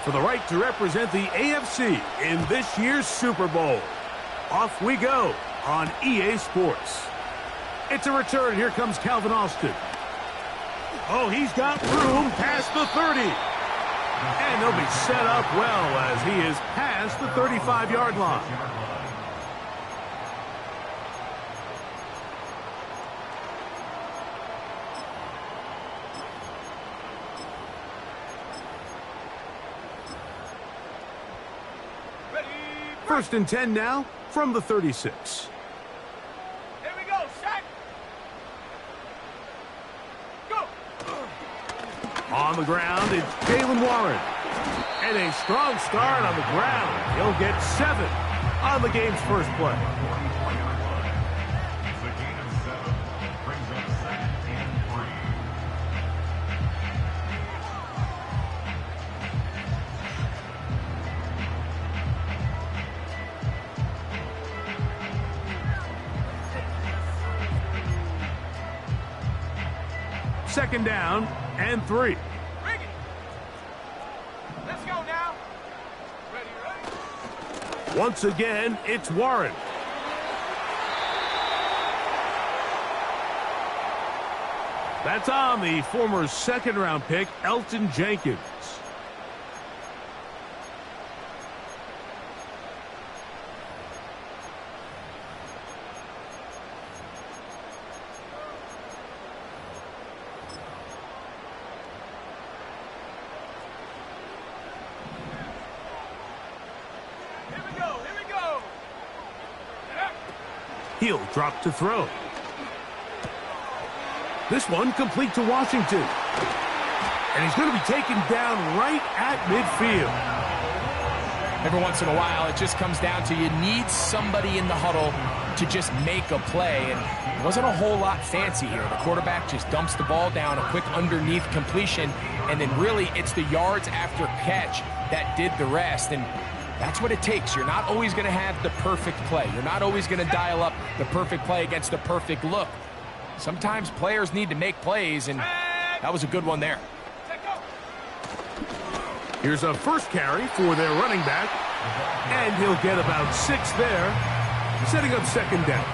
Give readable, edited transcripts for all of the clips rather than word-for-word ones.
for the right to represent the AFC in this year's Super Bowl. Off we go on EA Sports. It's a return. Here comes Calvin Austin. Oh, he's got room past the 30. And he'll be set up well as he is past the 35-yard line. First and 10 now from the 36. Here we go, set. Go. On the ground, it's Jaylen Warren. And a strong start on the ground. He'll get 7 on the game's first play. It's a gain of 7. Brings up 2nd and 3. Second down and 3. Bring it. Let's go now. Ready. Once again, it's Warren. That's on the former second-round pick, Elton Jenkins. He'll drop to throw. This one complete to Washington. And he's going to be taken down right at midfield. Every once in a while, it just comes down to you need somebody in the huddle to just make a play. And it wasn't a whole lot fancy here. The quarterback just dumps the ball down, a quick underneath completion, and then really it's the yards after catch that did the rest. And that's what it takes. You're not always going to have the perfect play. You're not always going to dial up the perfect play against the perfect look. Sometimes players need to make plays, and that was a good one there. Here's a first carry for their running back, and he'll get about 6 there, setting up second down.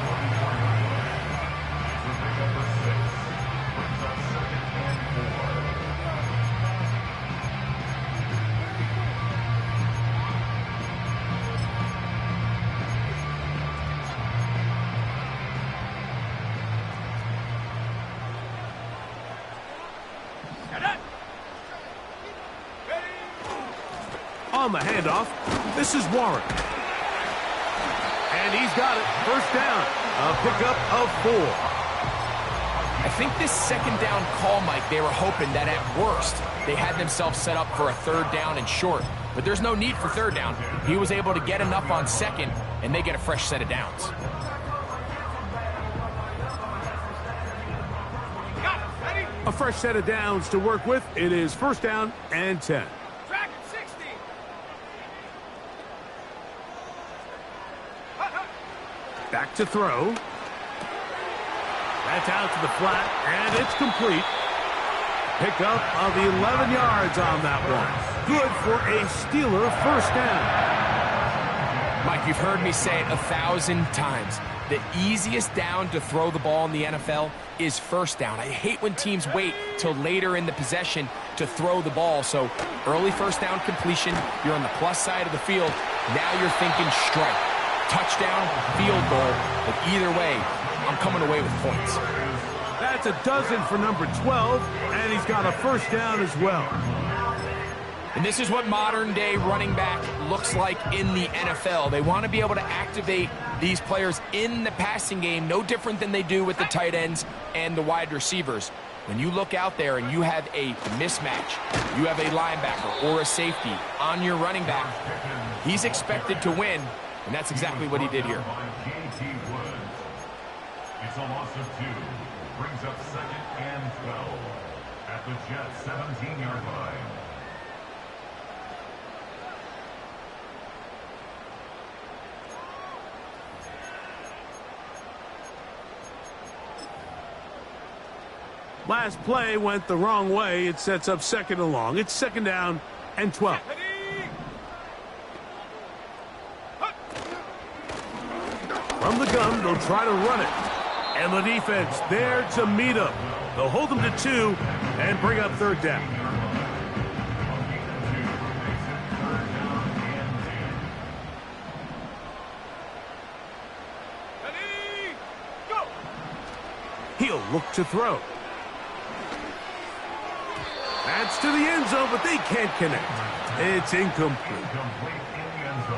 On the handoff, this is Warren. And he's got it. First down. A pickup of 4. I think this second down call, Mike, they were hoping that at worst they had themselves set up for a third down and short. But there's no need for third down. He was able to get enough on second, and they get a fresh set of downs. A fresh set of downs to work with. It is first down and 10. Back to throw. That's out to the flat, and it's complete. Pick up of 11 yards on that one. Good for a Steeler first down. Mike, you've heard me say it 1,000 times. The easiest down to throw the ball in the NFL is first down. I hate when teams wait till later in the possession to throw the ball. So early first down completion, you're on the plus side of the field. Now you're thinking strike. Touchdown, field goal, but either way, I'm coming away with points. That's a dozen for number 12, and he's got a first down as well. And this is what modern-day running back looks like in the NFL. They want to be able to activate these players in the passing game, no different than they do with the tight ends and the wide receivers. When you look out there and you have a mismatch, you have a linebacker or a safety on your running back, he's expected to win. And that's exactly what he did here. It's a loss of 2. Brings up 2nd and 12 at the Jets' 17-yard line. Last play went the wrong way. It sets up second and long. It's second down and 12. From the gun, they'll try to run it. And the defense there to meet them. They'll hold them to 2 and bring up third down. Ready, go! He'll look to throw. That's to the end zone, but they can't connect. It's incomplete.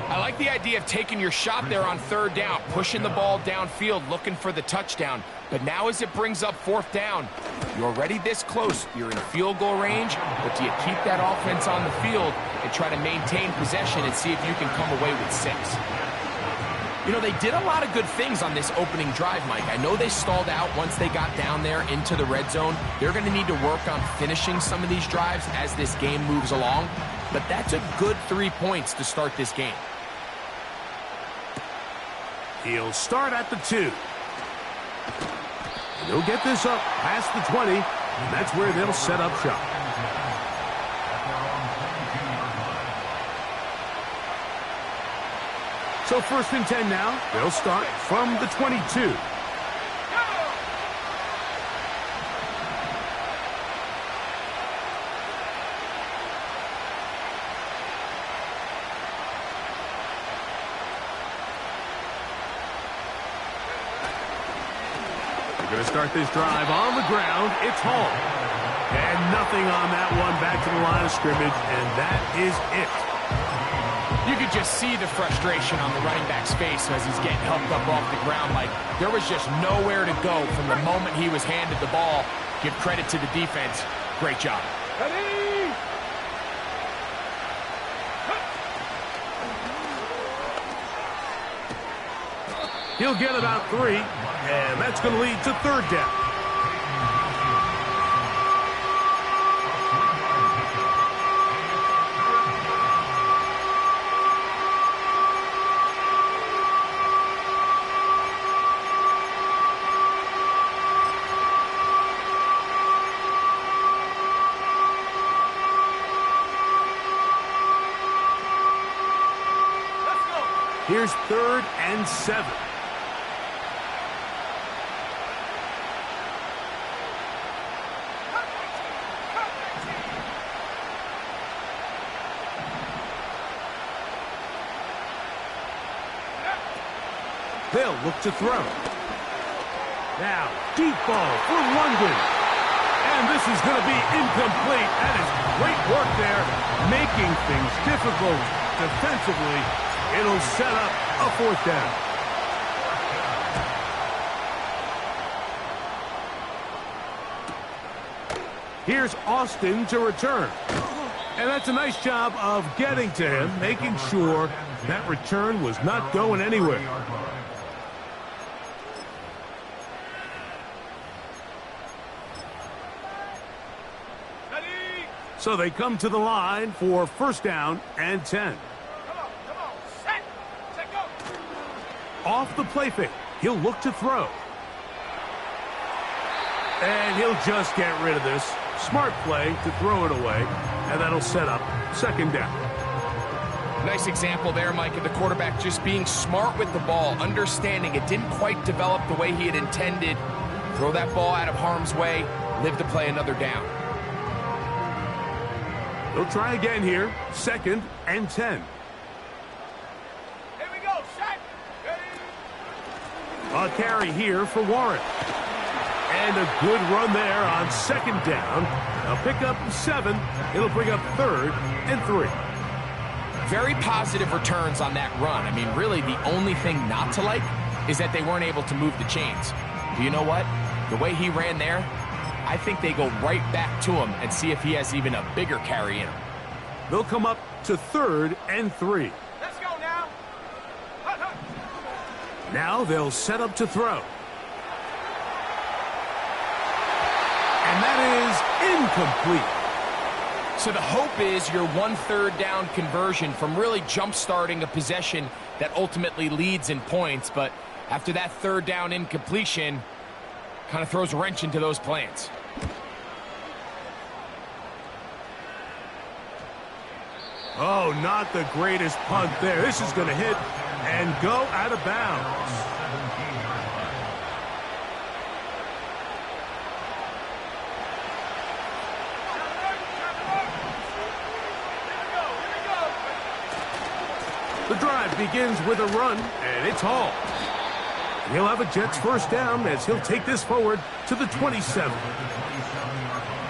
I like the idea of taking your shot there on third down, pushing the ball downfield, looking for the touchdown. But now as it brings up fourth down, you're already this close. You're in field goal range, but do you keep that offense on the field and try to maintain possession and see if you can come away with 6? You know, they did a lot of good things on this opening drive, Mike. I know they stalled out once they got down there into the red zone. They're going to need to work on finishing some of these drives as this game moves along. But that's a good 3 points to start this game. He'll start at the 2. He'll get this up past the 20, and that's where they'll set up shop. So 1st and 10 now. They'll start from the 22. Going to start this drive on the ground. It's Hall. And nothing on that one, back to the line of scrimmage, and that is it. You could just see the frustration on the running back's face as he's getting helped up off the ground. Like, there was just nowhere to go from the moment he was handed the ball. Give credit to the defense. Great job. Ready! He'll get about 3, and that's going to lead to third down. Here's 3rd and 7. They'll look to throw. Now, deep ball for London. And this is going to be incomplete. That is great work there, making things difficult defensively. It'll set up a 4th down. Here's Austin to return. And that's a nice job of getting to him, making sure that return was not going anywhere. So they come to the line for 1st down and 10. Come on, set, go. Off the play fake, he'll look to throw. And he'll just get rid of this. Smart play to throw it away, and that'll set up 2nd down. Nice example there, Mike, of the quarterback just being smart with the ball, understanding it didn't quite develop the way he had intended. Throw that ball out of harm's way, live to play another down. They'll try again here, 2nd and 10. Here we go, set, ready. A carry here for Warren. And a good run there on 2nd down. They'll pick up 7. It'll bring up 3rd and 3. Very positive returns on that run. I mean, really, the only thing not to like is that they weren't able to move the chains. But you know what? The way he ran there, I think they go right back to him and see if he has even a bigger carry in him. They'll come up to 3rd and 3. Let's go now. Now they'll set up to throw. And that is incomplete. So the hope is your 1/3 down conversion from really jump-starting a possession that ultimately leads in points. But after that 3rd down incompletion, kind of throws a wrench into those plans. Oh, not the greatest punt there. This is going to hit and go out of bounds. 17-yard line. The drive begins with a run, and it's hauled. He'll have a Jets first down as he'll take this forward to the 27.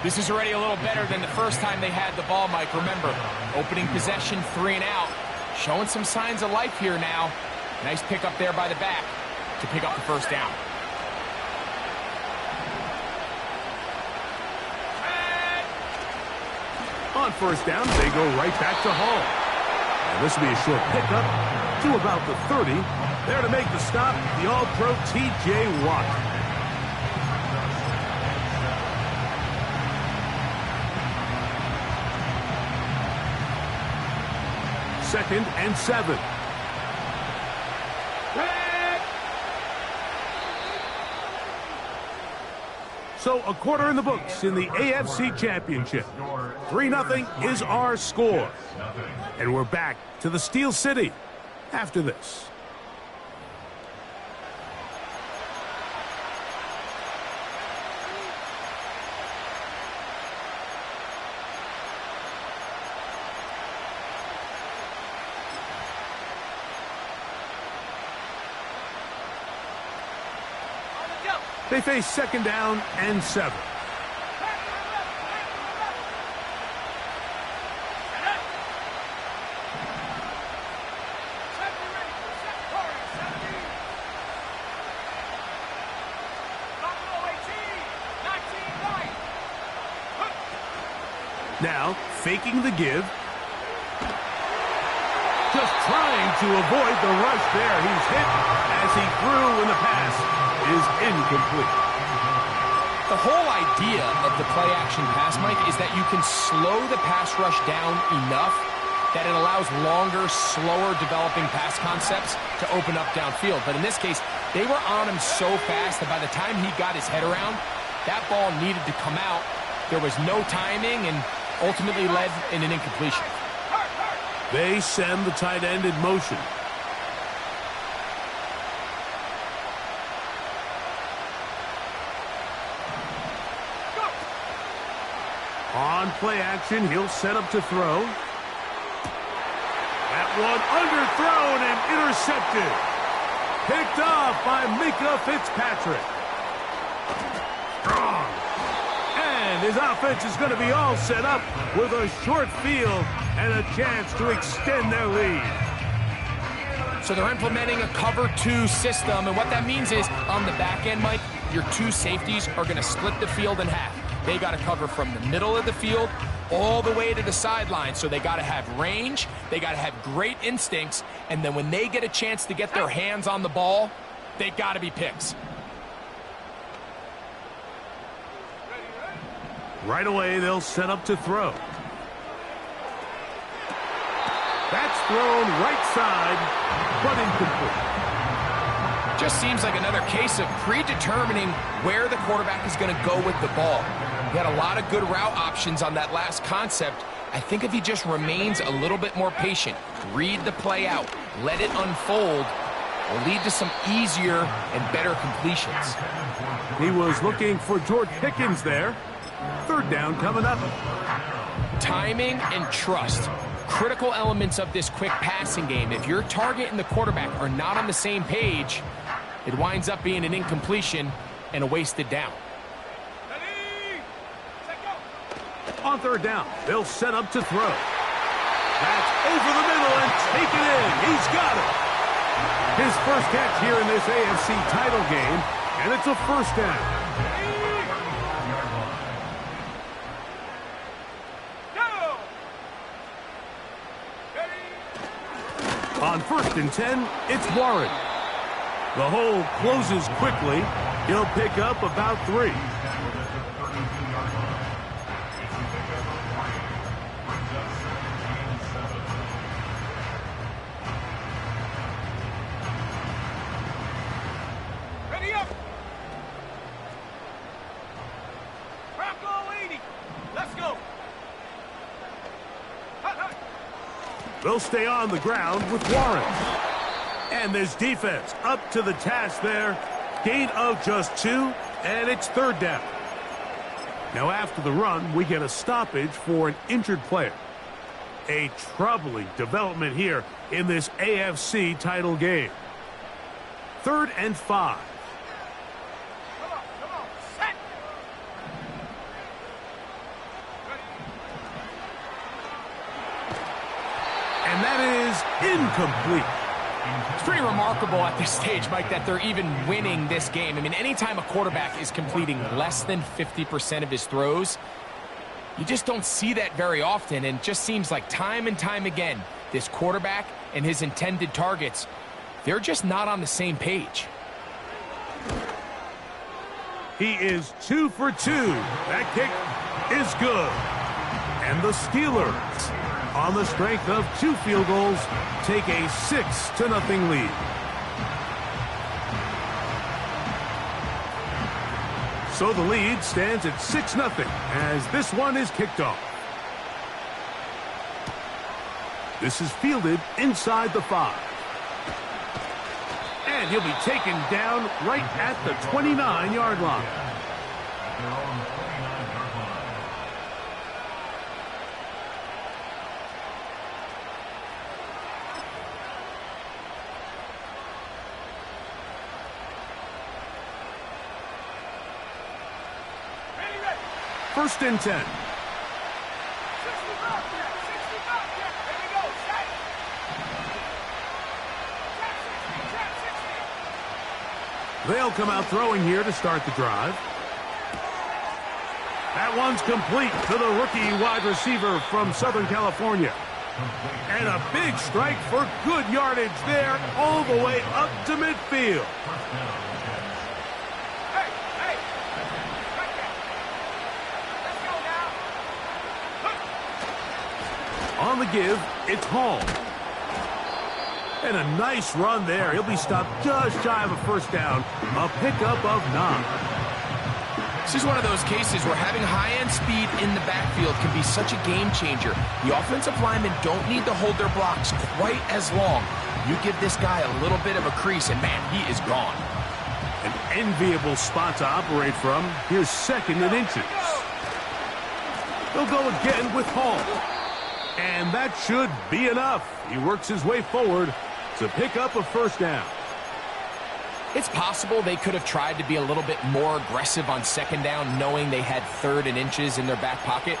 This is already a little better than the first time they had the ball, Mike. Remember, opening possession, 3 and out. Showing some signs of life here now. Nice pick up there by the back to pick up the first down. On first down, they go right back to Hall. And this will be a short pickup to about the 30. There to make the stop, the All-Pro T.J. Watt. Second and 7. So a quarter in the books in the AFC Championship. 3-0 is our score. And we're back to the Steel City after this. They face second down and 7. Now, faking the give. Just trying to avoid the rush there. He's hit as he threw when the pass is incomplete. The whole idea of the play-action pass, Mike, is that you can slow the pass rush down enough that it allows longer, slower developing pass concepts to open up downfield. But in this case, they were on him so fast that by the time he got his head around, that ball needed to come out. There was no timing and ultimately led in an incompletion. They send the tight end in motion. On play action, he'll set up to throw. That one underthrown and intercepted. Picked off by Mika Fitzpatrick. Strong. And his offense is going to be all set up with a short field and a chance to extend their lead. So they're implementing a cover 2 system, and what that means is on the back end, Mike, your 2 safeties are going to split the field in half. They got to cover from the middle of the field all the way to the sideline. So they got to have range, they got to have great instincts, and then when they get a chance to get their hands on the ball, they got to be picks. Right away, they'll set up to throw. That's thrown right side, but incomplete. Just seems like another case of predetermining where the quarterback is going to go with the ball. He had a lot of good route options on that last concept. I think if he just remains a little bit more patient, read the play out, let it unfold, will lead to some easier and better completions. He was looking for George Pickens there. Third down coming up. Timing and trust. Critical elements of this quick passing game. If your target and the quarterback are not on the same page, it winds up being an incompletion and a wasted down. On third down, they'll set up to throw. That's over the middle and take it in. He's got it. His first catch here in this AFC title game, and it's a first down. On first and 10, it's Warren. The hole closes quickly. He'll pick up about 3. Ready up. Bronco 80. Let's go. They'll stay on the ground with Warren. And this defense up to the task there. Gain of just 2, and it's 3rd down. Now after the run, we get a stoppage for an injured player. A troubling development here in this AFC title game. 3rd and 5. Come on, set. And that is incomplete. It's pretty remarkable at this stage, Mike, that they're even winning this game. I mean, anytime a quarterback is completing less than 50% of his throws, you just don't see that very often, and it just seems like time and time again, this quarterback and his intended targets, they're just not on the same page. He is 2 for 2. That kick is good. And the Steelers, on the strength of 2 field goals, take a 6-0 lead. So the lead stands at 6-0 as this one is kicked off. This is fielded inside the 5. And he'll be taken down right at the 29-yard line. Their own 29-yard line. Ready. 1st and 10. 60 back there. 60 back there. There we go. Set. Set 60. They'll come out throwing here to start the drive. That one's complete to the rookie wide receiver from Southern California. And a big strike for good yardage there all the way up to midfield. Hey. Right there. Let's go now. On the give, it's Hall. And a nice run there. He'll be stopped just shy of a 1st down. A pickup of 9. This is one of those cases where having high-end speed in the backfield can be such a game changer. The offensive linemen don't need to hold their blocks quite as long. You give this guy a little bit of a crease, and man, he is gone. An enviable spot to operate from. Here's 2nd and inches. They'll go again with Hall. And that should be enough. He works his way forward to pick up a 1st down. It's possible they could have tried to be a little bit more aggressive on 2nd down, knowing they had 3rd and inches in their back pocket.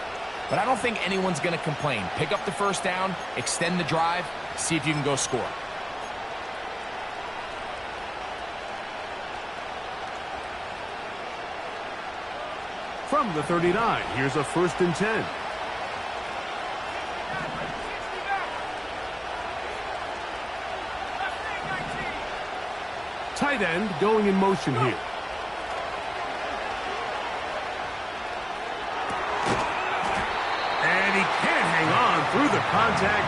But I don't think anyone's going to complain. Pick up the 1st down, extend the drive, see if you can go score. From the 39, here's a 1st and 10. Tight end going in motion here. And he can't hang on through the contact.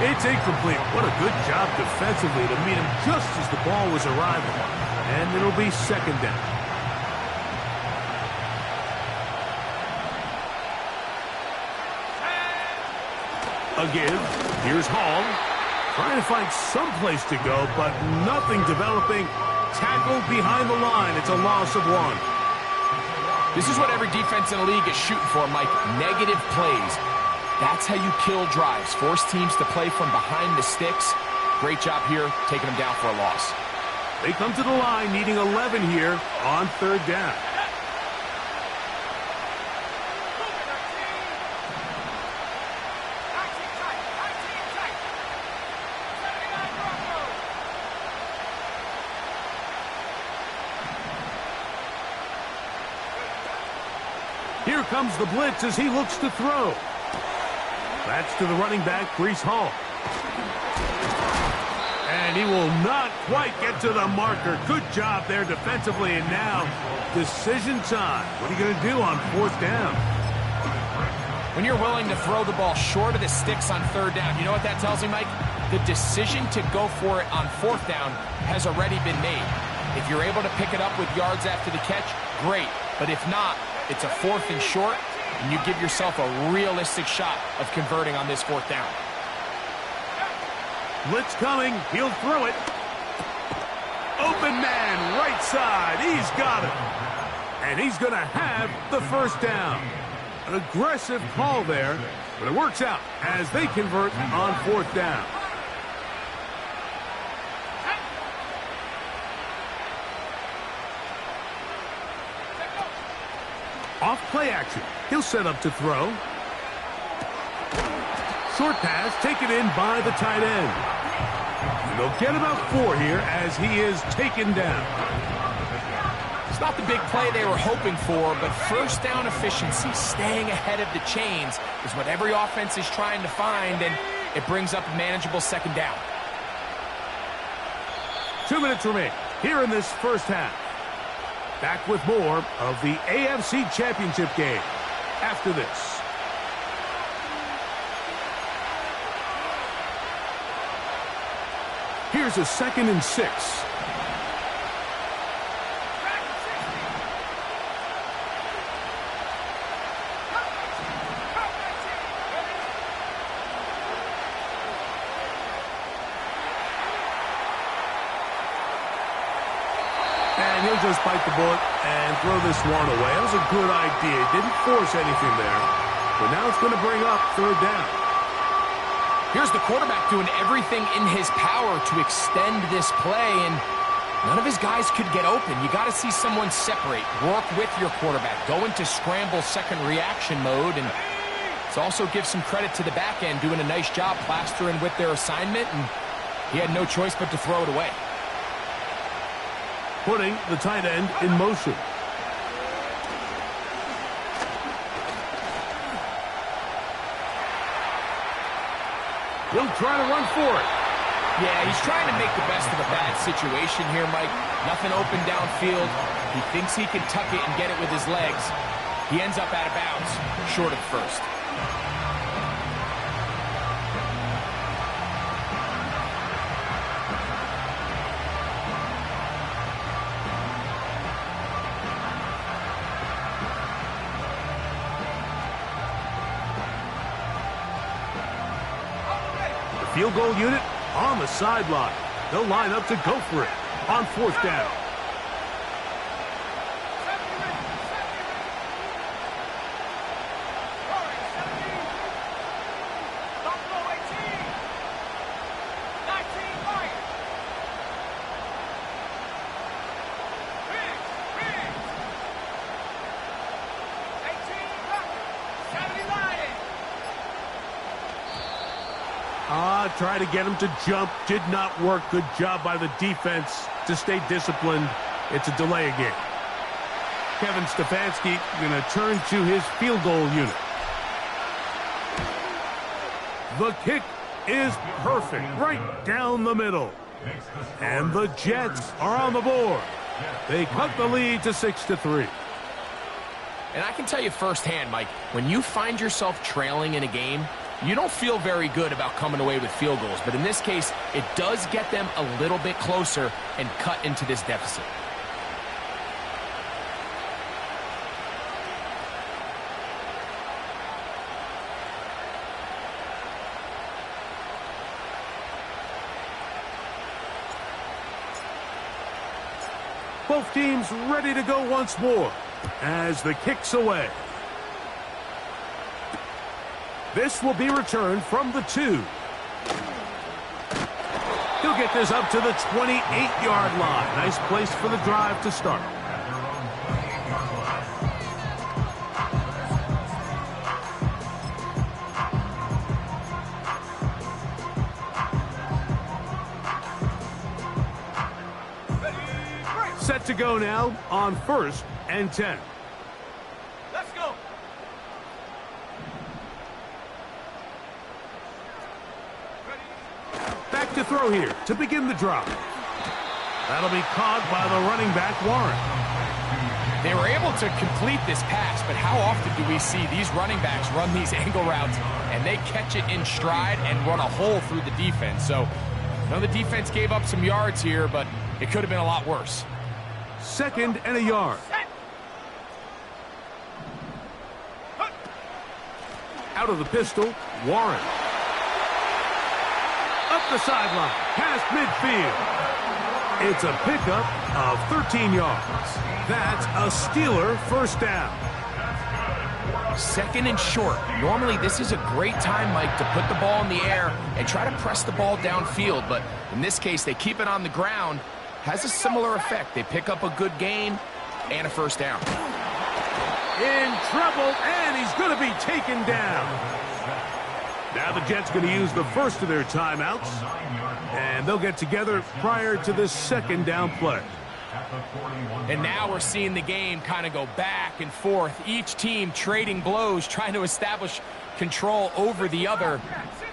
It's incomplete. What a good job defensively to meet him just as the ball was arriving. And it'll be 2nd down. A give. Here's Hall. Trying to find some place to go, but nothing developing. Tackled behind the line. It's a loss of 1. This is what every defense in the league is shooting for, Mike. Negative plays. That's how you kill drives. Force teams to play from behind the sticks. Great job here, taking them down for a loss. They come to the line needing 11 here on 3rd down. Here comes the blitz as he looks to throw. That's to the running back, Breece Hall. And he will not quite get to the marker. Good job there defensively, and now decision time. What are you going to do on 4th down? When you're willing to throw the ball short of the sticks on 3rd down, you know what that tells me, Mike? The decision to go for it on 4th down has already been made. If you're able to pick it up with yards after the catch, great. But if not, it's a 4th and short, and you give yourself a realistic shot of converting on this 4th down. Blitz coming. He'll throw it. Open man, right side. He's got it. And he's going to have the first down. An aggressive call there, but it works out as they convert on fourth down. Off play action. He'll set up to throw. Short pass taken in by the tight end. And they'll get about 4 here as he is taken down. It's not the big play they were hoping for, but first down efficiency, staying ahead of the chains, is what every offense is trying to find, and it brings up a manageable second down. 2 minutes remain here in this first half. Back with more of the AFC Championship game after this. Here's a 2nd and 6. And he'll just bite the bullet and throw this one away. That was a good idea. Didn't force anything there. But now it's going to bring up third down. Here's the quarterback doing everything in his power to extend this play, and none of his guys could get open. You got to see someone separate, work with your quarterback, go into scramble second reaction mode, and it also gives some credit to the back end doing a nice job plastering with their assignment, and he had no choice but to throw it away. Putting the tight end in motion. He'll try to run for it. Yeah, he's trying to make the best of a bad situation here, Mike. Nothing open downfield. He thinks he can tuck it and get it with his legs. He ends up out of bounds, short of first. Field goal unit on the sideline. They'll line up to go for it on fourth down. Try to get him to jump. Did not work. Good job by the defense to stay disciplined. It's a delay again. Kevin Stefanski going to turn to his field goal unit. The kick is perfect. Right down the middle. And the Jets are on the board. They cut the lead to 6-3. And I can tell you firsthand, Mike, when you find yourself trailing in a game, you don't feel very good about coming away with field goals. But in this case, it does get them a little bit closer and cut into this deficit. Both teams ready to go once more as the kick's away. This will be returned from the 2. He'll get this up to the 28-yard line. Nice place for the drive to start. Set to go now on 1st and 10. Let's go. Back to throw here to begin the drive. That'll be caught by the running back, Warren. They were able to complete this pass, but how often do we see these running backs run these angle routes and they catch it in stride and run a hole through the defense? So, I know the defense gave up some yards here, but it could have been a lot worse. 2nd and a yard. Out of the pistol, Warren. Up the sideline, past midfield. It's a pickup of 13 yards. That's a Steeler first down. Second and short. Normally, this is a great time, Mike, to put the ball in the air and try to press the ball downfield. But in this case, they keep it on the ground. Has a similar effect. They pick up a good gain and a first down. In trouble, and he's going to be taken down. Now the Jets going to use the first of their timeouts, and they'll get together prior to the second down play. And now we're seeing the game kind of go back and forth. Each team trading blows, trying to establish control over the other.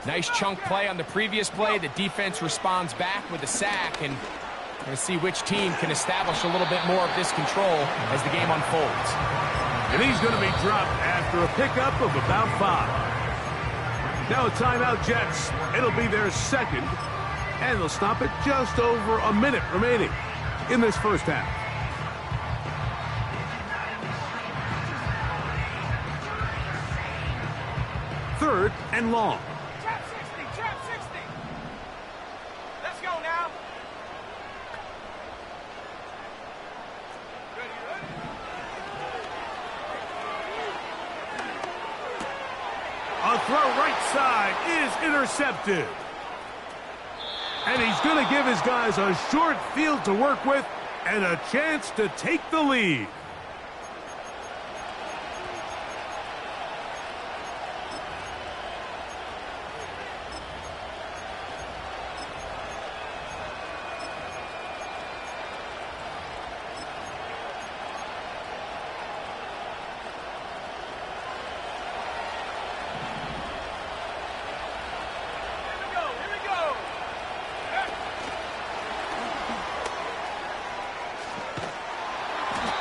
Nice chunk play on the previous play. The defense responds back with a sack, and we're going to see which team can establish a little bit more of this control as the game unfolds. And he's going to be dropped after a pickup of about 5. Now a timeout, Jets. It'll be their second, and they'll stop it just over a minute remaining in this first half. Third and long. Trap 60, trap 60. Let's go now. Ready. A throw right side is intercepted. And he's going to give his guys a short field to work with and a chance to take the lead.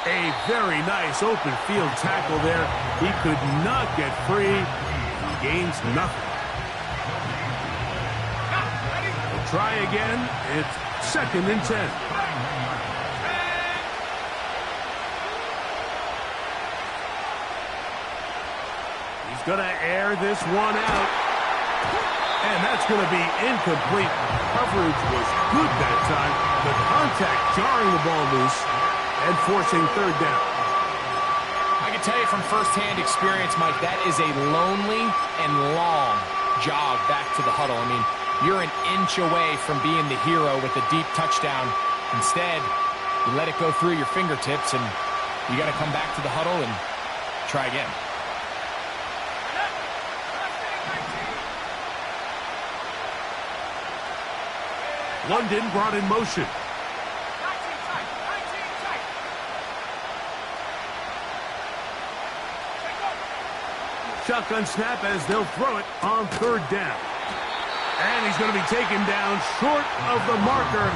A very nice open field tackle there. He could not get free. He gains nothing. We'll try again. It's second and 10. He's going to air this one out. And that's going to be incomplete. Coverage was good that time. The contact jarring the ball loose and forcing third down. I can tell you from firsthand experience, Mike, that is a lonely and long jog back to the huddle. I mean, you're an inch away from being the hero with a deep touchdown. Instead, you let it go through your fingertips, and you got to come back to the huddle and try again. London brought in motion. Shotgun snap as they'll throw it on third down. And he's going to be taken down short of the marker.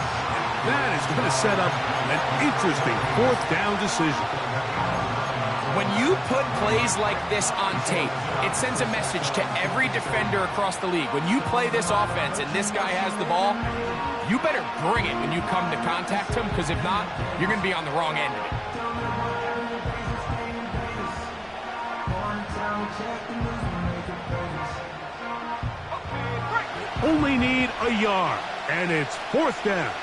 That is going to set up an interesting fourth down decision. When you put plays like this on tape, it sends a message to every defender across the league. When you play this offense and this guy has the ball, you better bring it when you come to contact him, because if not, you're going to be on the wrong end of it. Only need a yard, and it's fourth down.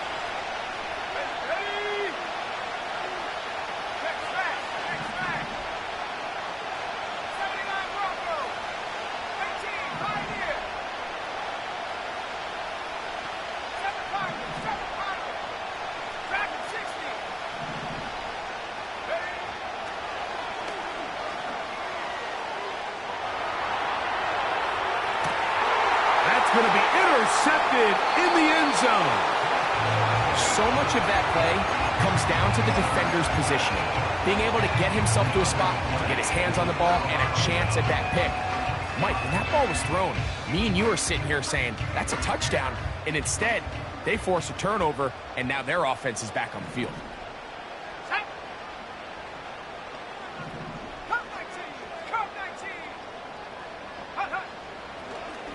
Going to be intercepted in the end zone. So much of that play comes down to the defender's positioning. Being able to get himself to a spot, to get his hands on the ball, and a chance at that pick. Mike, when that ball was thrown, me and you are sitting here saying, that's a touchdown. And instead, they force a turnover, and now their offense is back on the field.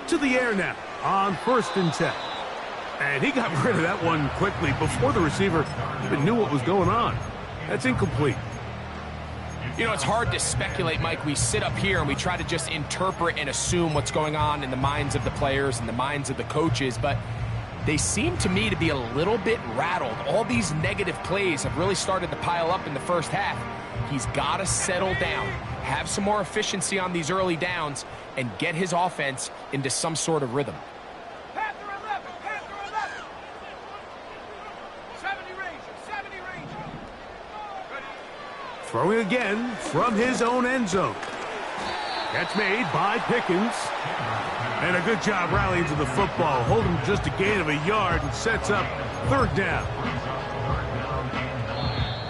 To the air now on first and 10. And he got rid of that one quickly before the receiver even knew what was going on. That's incomplete. You know, it's hard to speculate, Mike. We sit up here and we try to just interpret and assume what's going on in the minds of the players and the minds of the coaches. But they seem to me to be a little bit rattled. All these negative plays have really started to pile up in the first half. He's got to settle down, have some more efficiency on these early downs, and get his offense into some sort of rhythm. Panther 11, Panther 11. 70 Ranger, 70 Ranger. Ready? Throwing again from his own end zone. Catch made by Pickens. And a good job rallying to the football. Holding just a gain of a yard and sets up third down.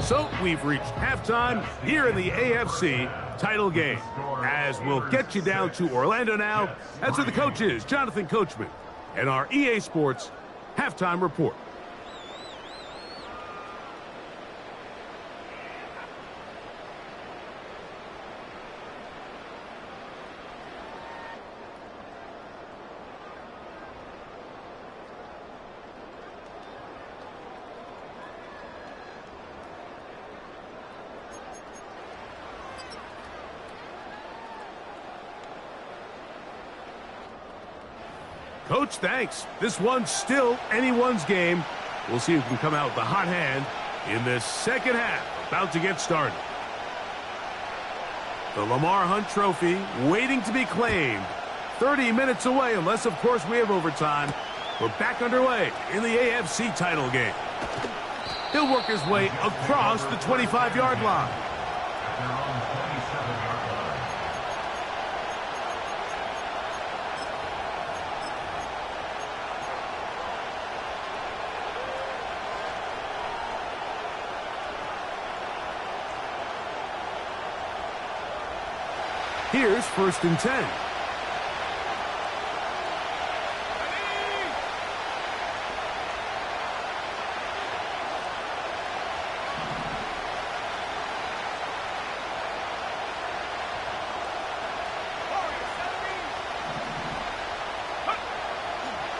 So we've reached halftime here in the AFC title game. As we'll get you down to Orlando now. That's with the coaches, Jonathan Coachman, and our EA Sports halftime report. Coach, thanks. This one's still anyone's game. We'll see who can come out with a hot hand in this second half. About to get started. The Lamar Hunt Trophy waiting to be claimed. 30 minutes away, unless, of course, we have overtime. We're back underway in the AFC title game. He'll work his way across the 25-yard line. Here's 1st and 10.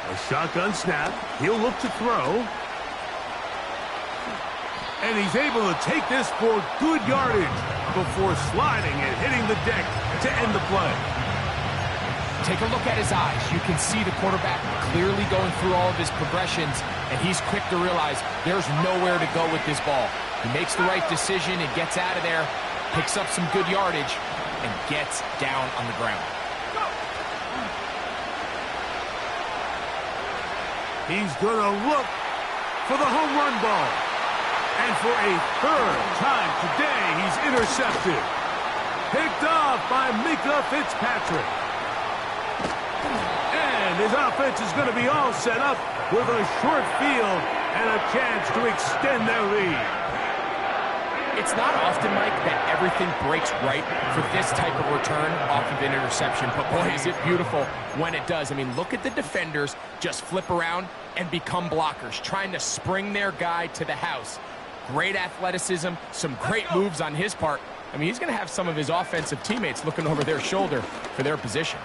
A shotgun snap. He'll look to throw. And he's able to take this for good yardage before sliding and hitting the deck to end the play. Take a look at his eyes. You can see the quarterback clearly going through all of his progressions, and he's quick to realize there's nowhere to go with this ball. He makes the right decision and gets out of there, picks up some good yardage, and gets down on the ground. He's going to look for the home run ball. And for a third time today, he's intercepted. Picked off by Mika Fitzpatrick. And his offense is going to be all set up with a short field and a chance to extend their lead. It's not often, Mike, that everything breaks right for this type of return off of an interception. But boy, is it beautiful when it does. I mean, look at the defenders just flip around and become blockers, trying to spring their guy to the house. Great athleticism, some great moves on his part. I mean, he's going to have some of his offensive teammates looking over their shoulder for their position.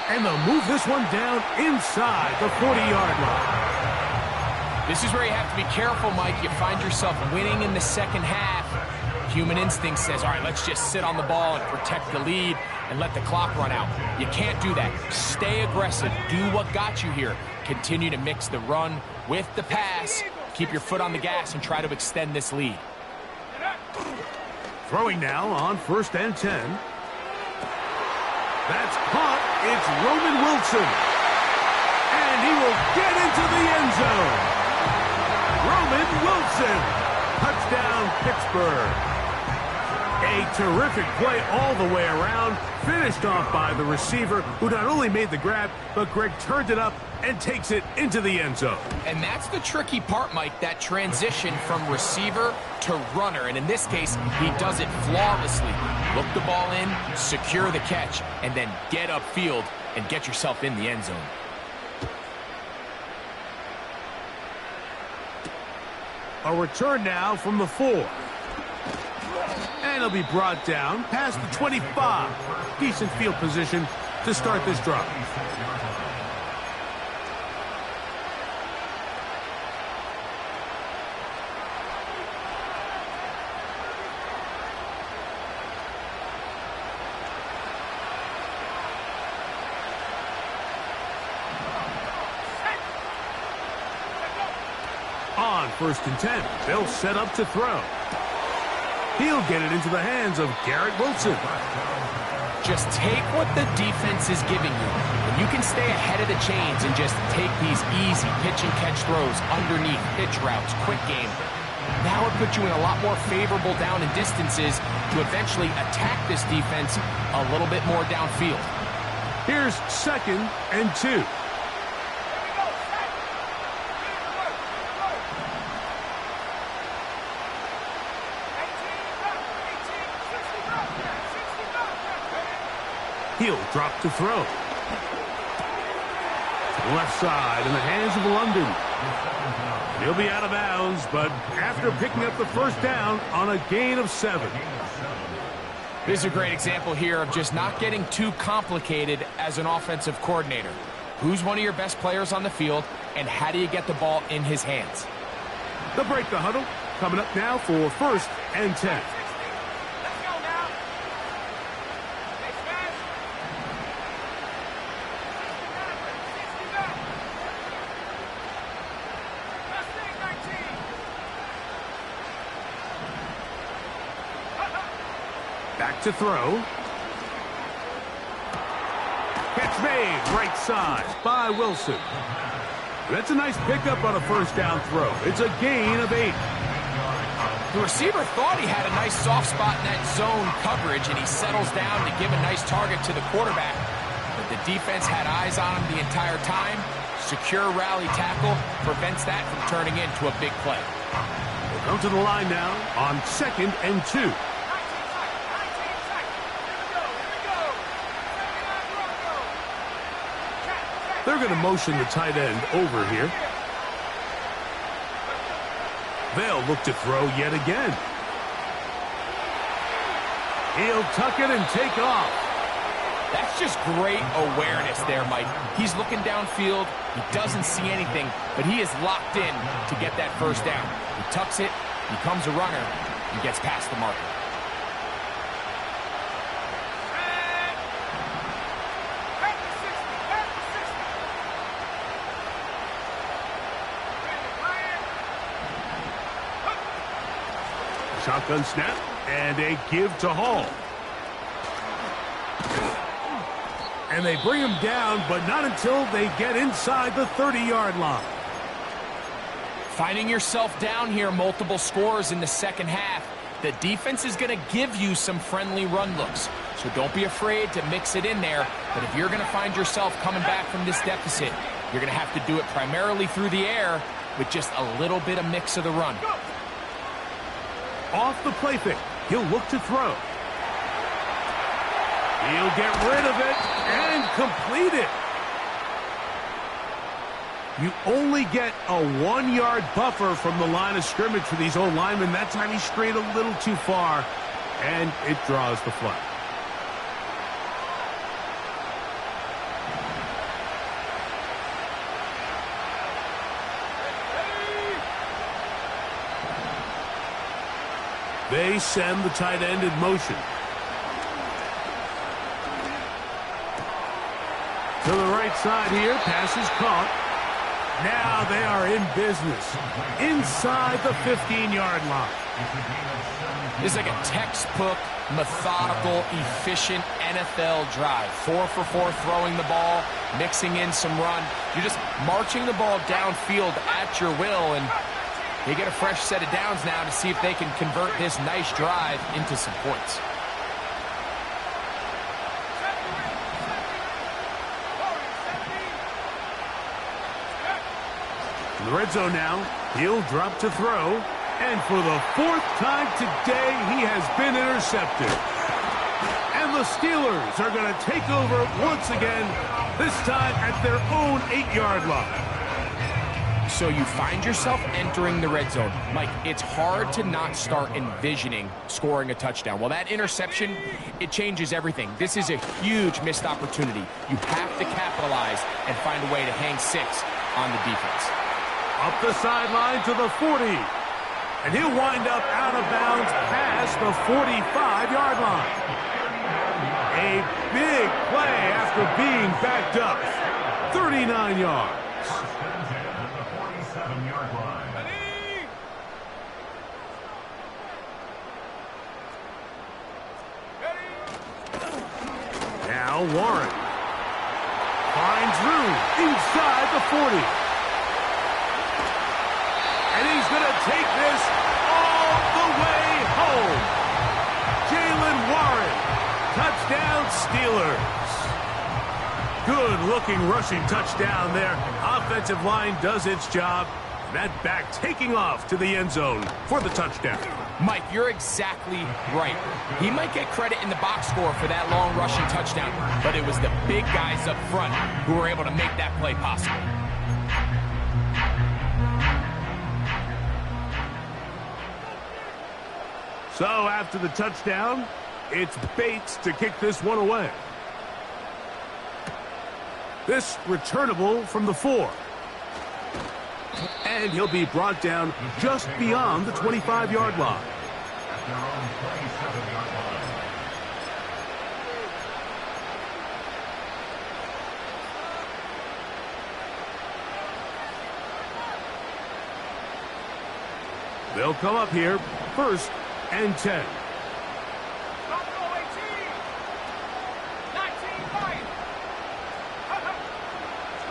And they'll move this one down inside the 40-yard line. This is where you have to be careful, Mike. You find yourself winning in the second half. Human instinct says, all right, let's just sit on the ball and protect the lead and let the clock run out. You can't do that. Stay aggressive. Do what got you here. Continue to mix the run with the pass. Keep your foot on the gas and try to extend this lead. Throwing now on 1st and 10. That's caught. It's Roman Wilson. And he will get into the end zone. Roman Wilson. Touchdown, Pittsburgh. A terrific play all the way around. Finished off by the receiver, who not only made the grab, but Greg turned it up and takes it into the end zone. And that's the tricky part, Mike, that transition from receiver to runner. And in this case, he does it flawlessly. Look the ball in, secure the catch, and then get upfield and get yourself in the end zone. A return now from the 4. And he'll be brought down past the 25. Decent field position to start this drive. on 1st and 10. They'll set up to throw. He'll get it into the hands of Garrett Wilson. Just take what the defense is giving you. And you can stay ahead of the chains and just take these easy pitch and catch throws underneath, pitch routes, quick game. Now it puts you in a lot more favorable down and distances to eventually attack this defense a little bit more downfield. Here's 2nd and 2. He'll drop to throw. Left side in the hands of London. He'll be out of bounds, but after picking up the 1st down on a gain of 7. This is a great example here of just not getting too complicated as an offensive coordinator. Who's one of your best players on the field, and how do you get the ball in his hands? They'll break the huddle. Coming up now for 1st and 10. Back to throw. Catch made, right side by Wilson. That's a nice pickup on a 1st down throw. It's a gain of 8. The receiver thought he had a nice soft spot in that zone coverage, and he settles down to give a nice target to the quarterback. But the defense had eyes on him the entire time. Secure rally tackle prevents that from turning into a big play. We'll come to the line now on 2nd and 2. They're going to motion the tight end over here. They'll look to throw yet again. He'll tuck it and take off. That's just great awareness there, Mike. He's looking downfield. He doesn't see anything, but he is locked in to get that 1st down. He tucks it, becomes a runner, and gets past the marker. Shotgun snap and a give to Hall. And they bring him down, but not until they get inside the 30-yard line. Finding yourself down here multiple scores in the 2nd half, the defense is going to give you some friendly run looks. So don't be afraid to mix it in there. But if you're going to find yourself coming back from this deficit, you're going to have to do it primarily through the air with just a little bit of mix of the run. Off the play fake, he'll look to throw. He'll get rid of it and complete it. You only get a 1-yard buffer from the line of scrimmage for these old linemen. That time he strayed a little too far, and it draws the flag. They send the tight end in motion. To the right side here, pass is caught. Now they are in business inside the 15-yard line. This is like a textbook, methodical, efficient NFL drive. 4 for 4 throwing the ball, mixing in some run. You're just marching the ball downfield at your will, and they get a fresh set of downs now to see if they can convert this nice drive into some points. In the red zone now, he'll drop to throw. And for the 4th time today, he has been intercepted. And the Steelers are going to take over once again, this time at their own 8-yard line. So you find yourself entering the red zone. Mike, it's hard to not start envisioning scoring a touchdown. Well, that interception, it changes everything. This is a huge missed opportunity. You have to capitalize and find a way to hang 6 on the defense. Up the sideline to the 40. And he'll wind up out of bounds past the 45-yard line. A big play after being backed up. 39 yards. Now Warren finds room inside the 40. And he's going to take this all the way home. Jaylen Warren, touchdown Steelers. Good-looking rushing touchdown there. Offensive line does its job. That back taking off to the end zone for the touchdown. Mike, you're exactly right. He might get credit in the box score for that long rushing touchdown, but it was the big guys up front who were able to make that play possible. So after the touchdown, it's Bates to kick this one away. This returnable from the 4. And he'll be brought down just beyond the 25-yard line. At their own 27-yard line. They'll come up here, 1st and 10.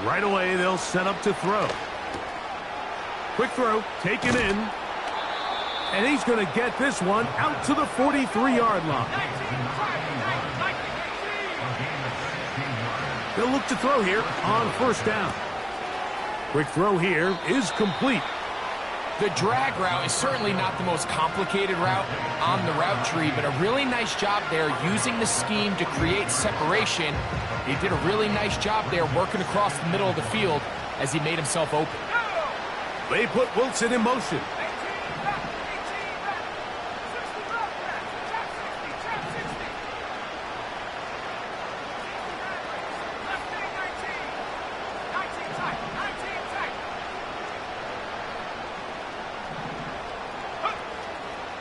Right away, they'll set up to throw. Quick throw, taken in. And he's going to get this one out to the 43-yard line. They'll look to throw here on 1st down. Quick throw here is complete. The drag route is certainly not the most complicated route on the route tree, but a really nice job there using the scheme to create separation. He did a really nice job there working across the middle of the field as he made himself open. They put Wilson in motion.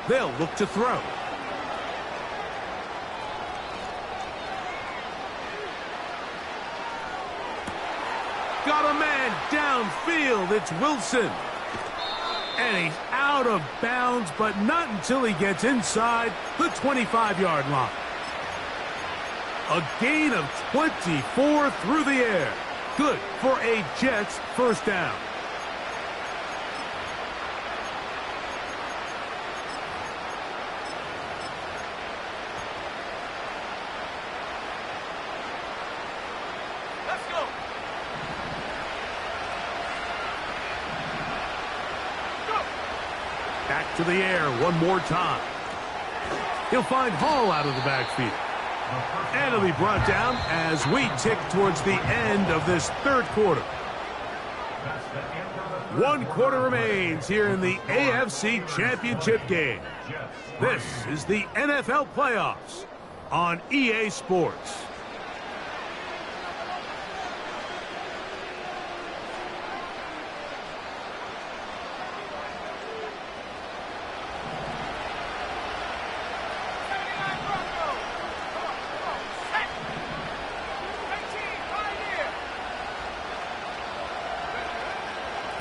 They'll look to throw. Got a man downfield. It's Wilson. And he's out of bounds, but not until he gets inside the 25-yard line. A gain of 24 through the air. Good for a Jets 1st down. Back to the air one more time. He'll find Hall out of the backfield. And he'll be brought down as we tick towards the end of this 3rd quarter. 1 quarter remains here in the AFC Championship game. This is the NFL playoffs on EA Sports.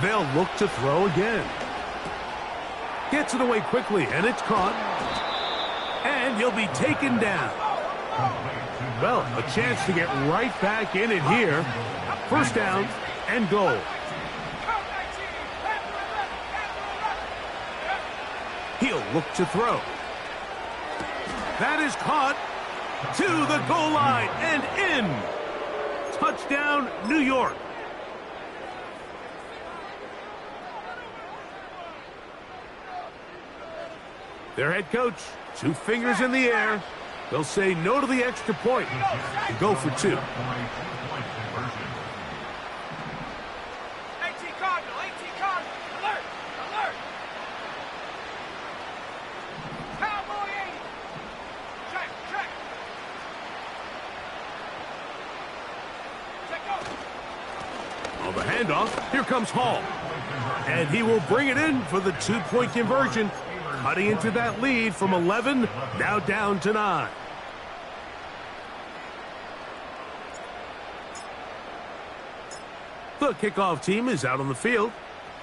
They'll look to throw again. Gets it away quickly, and it's caught. And he'll be taken down. Well, a chance to get right back in it here. 1st down and goal. He'll look to throw. That is caught to the goal line and in. Touchdown, New York. Their head coach, 2 fingers in the air. They'll say no to the extra point and go for 2. On the handoff, here comes Hall. And he will bring it in for the 2-point conversion. Cutting into that lead from 11, now down to 9. The kickoff team is out on the field,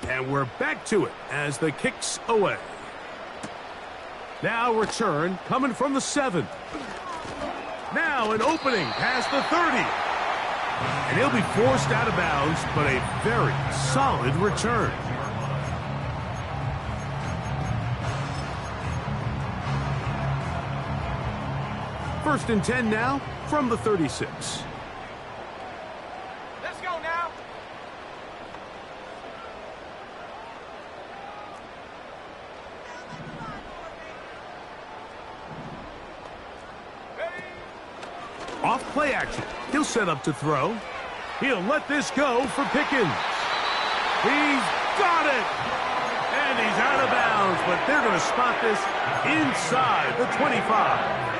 and we're back to it as the kick's away. Now return coming from the 7. Now an opening past the 30. And he'll be forced out of bounds, but a very solid return. First and 10 now from the 36. Let's go now. Off play action. He'll set up to throw. He'll let this go for Pickens. He's got it! And he's out of bounds, but they're going to spot this inside the 25.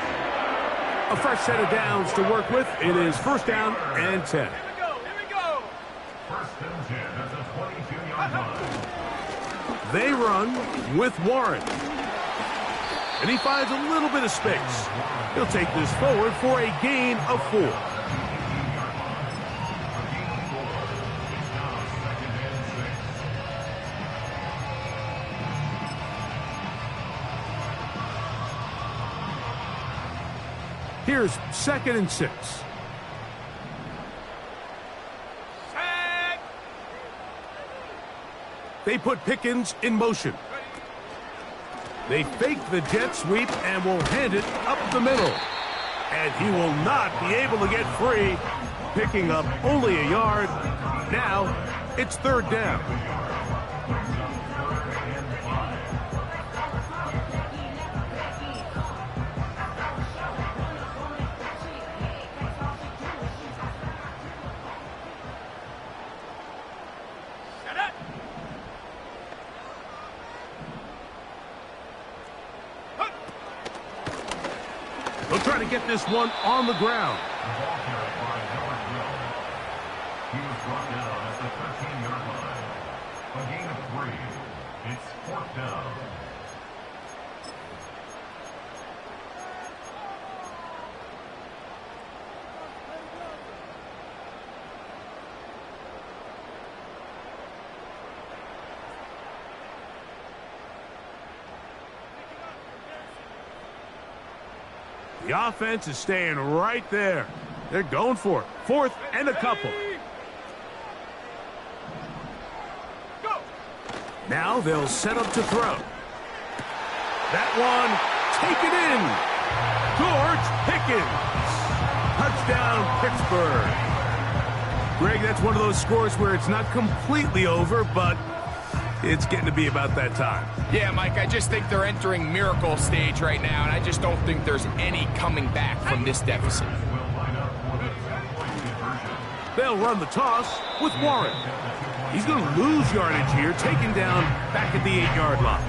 A fresh set of downs to work with. It is first down and 10. Here we go. Here we go. First and 10 at the 22-yard line. They run with Warren. And he finds a little bit of space. He'll take this forward for a gain of 4. Here's second and 6. Sack. They put Pickens in motion. They fake the jet sweep and will hand it up the middle. And he will not be able to get free, picking up only a yard. Now it's third down. They'll try to get this one on the ground. Ball carried by Howard Hill. He was brought down at the 13-yard line. A gain of 3. It's fourth down. The offense is staying right there. They're going for it. Fourth and a couple. Go. Now they'll set up to throw. That one taken in. George Pickens. Touchdown, Pittsburgh. Greg, that's one of those scores where it's not completely over, but it's getting to be about that time. Yeah, Mike, I just think they're entering miracle stage right now, and I just don't think there's any coming back from this deficit. They'll run the toss with Warren. He's going to lose yardage here, taken down back at the 8-yard line.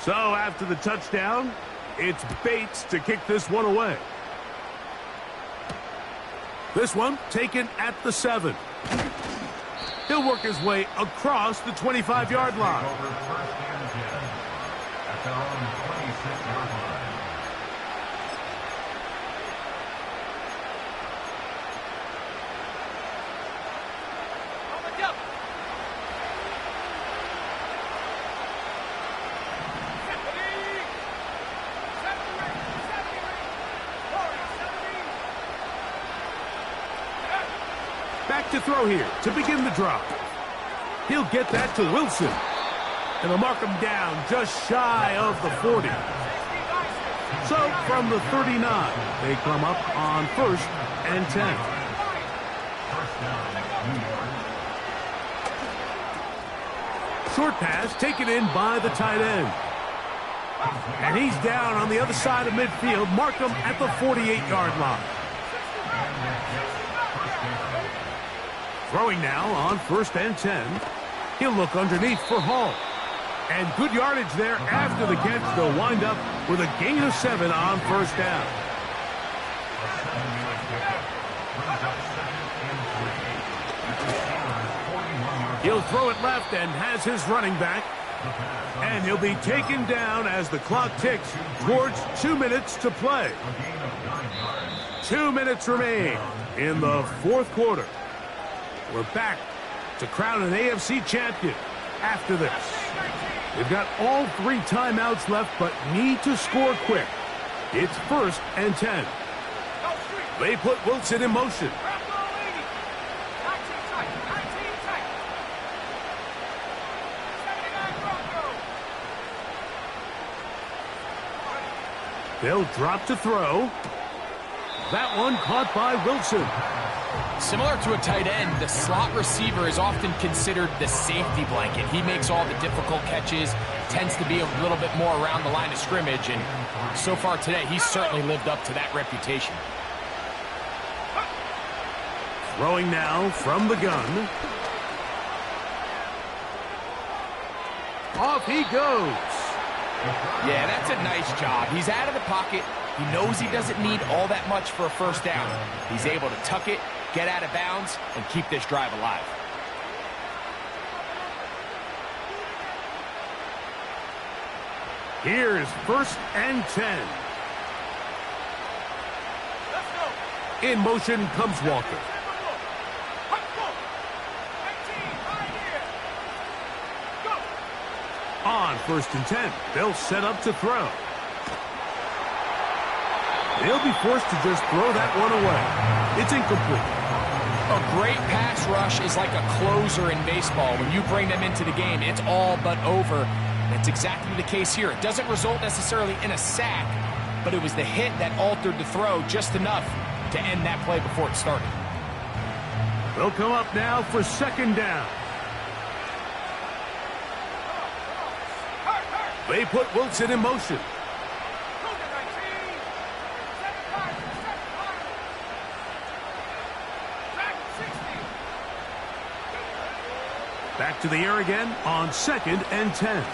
So after the touchdown, it's Bates to kick this one away. This one taken at the 7. He'll work his way across the 25-yard line. Over first and 10 at their own 26-yard line. On the jump. Back to throw here to begin the drop. He'll get that to Wilson. And they'll mark him down just shy of the 40. So from the 39, they come up on first and 10. First down, New York. Short pass taken in by the tight end. And he's down on the other side of midfield. Mark him at the 48-yard line. Throwing now on first and 10. He'll look underneath for Hall. And good yardage there after the catch. They'll wind up with a gain of 7 on first down. He'll throw it left and has his running back. And he'll be taken down as the clock ticks towards 2 minutes to play. 2 minutes remain in the fourth quarter. We're back to crown an AFC champion after this. They've got all 3 timeouts left, but need to score quick. It's 1st and 10. They put Wilson in motion. They'll drop to throw. That one caught by Wilson. Similar to a tight end, the slot receiver is often considered the safety blanket. He makes all the difficult catches, tends to be a little bit more around the line of scrimmage, and so far today, he's certainly lived up to that reputation. Throwing now from the gun. Off he goes. Yeah, that's a nice job. He's out of the pocket. He knows he doesn't need all that much for a first down. He's able to tuck it, get out of bounds, and keep this drive alive. Here's 1st and 10. In motion comes Walker. On 1st and 10, they'll set up to throw. They'll be forced to just throw that one away. It's incomplete. A great pass rush is like a closer in baseball. When you bring them into the game, it's all but over. That's exactly the case here. It doesn't result necessarily in a sack, but it was the hit that altered the throw just enough to end that play before it started. They'll come up now for 2nd down. They put Wilson in motion. Back to the air again on 2nd and 10.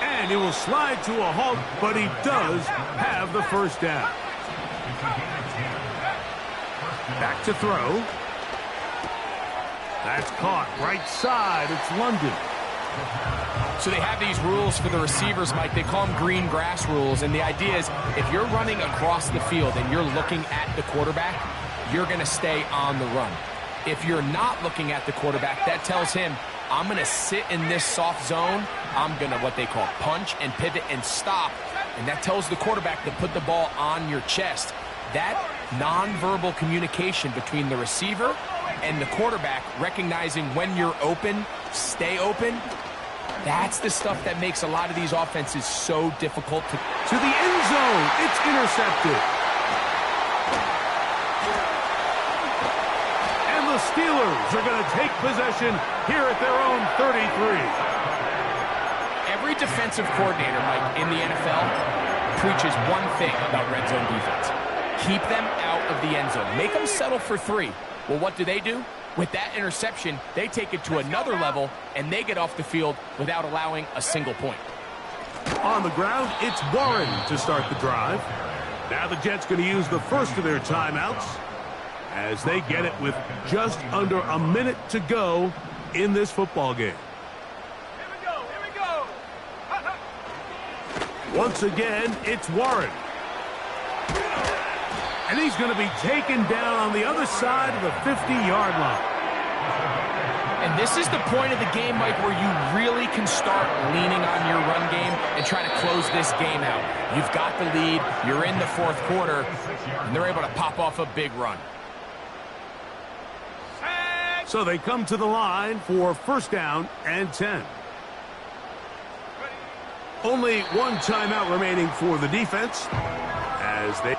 And he will slide to a halt, but he does have the first down. Back to throw. That's caught right side. It's London. So they have these rules for the receivers, Mike. They call them green grass rules. And the idea is if you're running across the field and you're looking at the quarterback, you're going to stay on the run. If you're not looking at the quarterback, that tells him, I'm going to sit in this soft zone. I'm going to what they call punch and pivot and stop. And that tells the quarterback to put the ball on your chest. That nonverbal communication between the receiver and the quarterback, recognizing when you're open, stay open, that's the stuff that makes a lot of these offenses so difficult to the end zone. It's intercepted. And the Steelers are going to take possession here at their own 33. Every defensive coordinator, Mike, in the NFL preaches one thing about red zone defense. Keep them out of the end zone. Make them settle for 3. Well, what do? With that interception, they take it to another level, and they get off the field without allowing a single point. On the ground, it's Warren to start the drive. Now the Jets going to use the first of their timeouts as they get it with just under a minute to go in this football game. Here we go. Once again, it's Warren. And he's going to be taken down on the other side of the 50-yard line. And this is the point of the game, Mike, where you really can start leaning on your run game and try to close this game out. You've got the lead, you're in the 4th quarter, and they're able to pop off a big run. So they come to the line for 1st down and 10. Only one timeout remaining for the defense as they